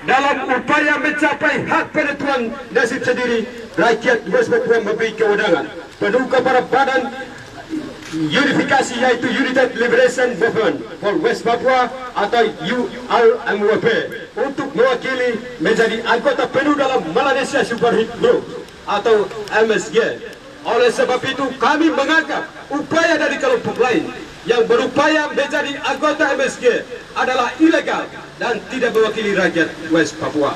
dalam upaya mencapai hak penentuan nasib sendiri, rakyat West Papua memberi kewenangan penuh kepada badan unifikasi yaitu United Liberation Movement for West Papua atau ULMWP untuk mewakili menjadi anggota penuh dalam Malaysia Superhit Group atau MSG. Oleh sebab itu kami menganggap upaya dari kelompok lain yang berupaya menjadi anggota MSG adalah ilegal dan tidak mewakili rakyat West Papua.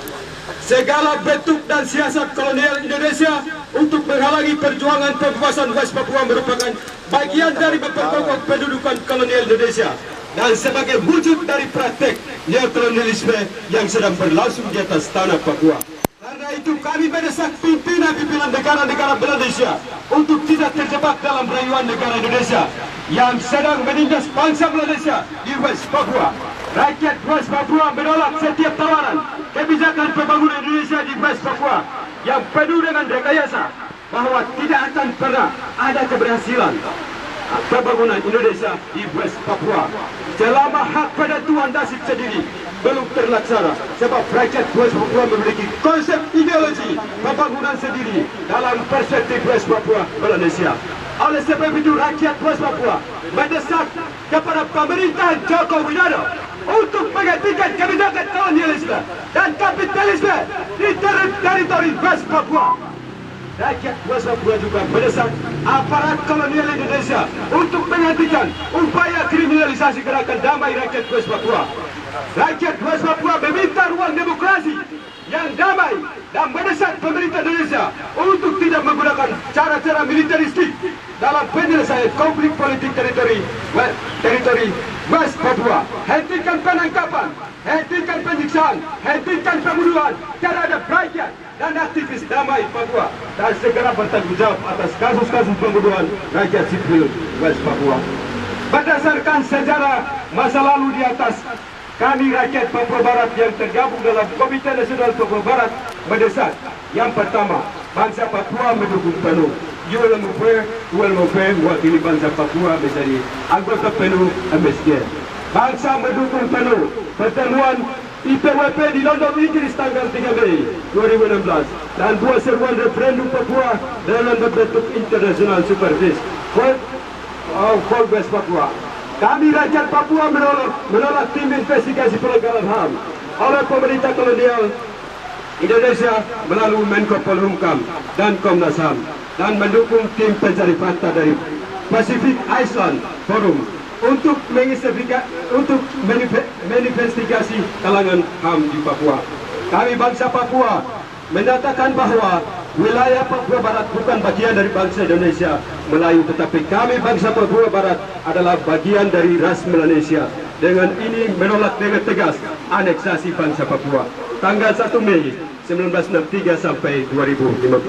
Segala bentuk dan siasat kolonial Indonesia untuk menghalangi perjuangan pembebasan West Papua merupakan bagian dari memperkokoh pendudukan kolonial Indonesia dan sebagai wujud dari praktek neokolonialisme yang sedang berlangsung di atas tanah Papua. Karena itu kami mendesak pimpinan negara-negara Malaysia untuk tidak terjebak dalam rayuan negara Indonesia yang sedang menindas bangsa Malaysia di West Papua. Rakyat West Papua menolak setiap tawaran kebijakan pembangunan Indonesia di West Papua yang penuh dengan rekayasa bahwa tidak akan pernah ada keberhasilan pembangunan Indonesia di West Papua selama hak penentuan nasib sendiri belum terlaksana, sebab rakyat West Papua memiliki konsep ideologi pembangunan sendiri dalam perspektif West Papua Malaysia. Oleh sebab itu rakyat West Papua mendesak kepada pemerintahan Joko Widodo untuk menghentikan kebijakan kolonialisme dan kapitalisme di teritori West Papua. Rakyat West Papua juga mendesak aparat kolonial Indonesia untuk menghentikan upaya kriminalisasi gerakan damai rakyat West Papua. Rakyat West Papua meminta ruang demokrasi yang damai dan mendesak pemerintah Indonesia untuk tidak menggunakan cara-cara militeristik dalam penyelesaian konflik politik teritori West Papua. Hentikan penangkapan, hentikan penyiksaan, hentikan pembunuhan terhadap rakyat dan aktivis damai Papua, dan segera bertanggung jawab atas kasus-kasus pembunuhan rakyat sipil West Papua. Berdasarkan sejarah masa lalu di atas, kami rakyat Papua Barat yang tergabung dalam Komite Nasional Papua Barat mendesak, yang pertama, bangsa Papua mendukung penuh ULMP mewakili bangsa Papua menjadi anggota penuh MSG. Bangsa mendukung penuh pertemuan IPWP di London, Inggris tanggal 3 Mei 2016 dan dua seruan referendum Papua dalam bentuk internasional supervis for West Papua. Kami rakyat Papua menolak tim investigasi pelanggaran HAM oleh pemerintah kolonial Indonesia melalui Menko Polhukam dan Komnas HAM, dan mendukung tim pencari fakta dari Pacific Island Forum untuk menginvestigasi kalangan HAM di Papua. Kami bangsa Papua menyatakan bahwa wilayah Papua Barat bukan bagian dari bangsa Indonesia Melayu, tetapi kami bangsa Papua Barat adalah bagian dari ras Malaysia. Dengan ini menolak dengan tegas aneksasi bangsa Papua. Tanggal 1 Mei 1963 sampai 2016.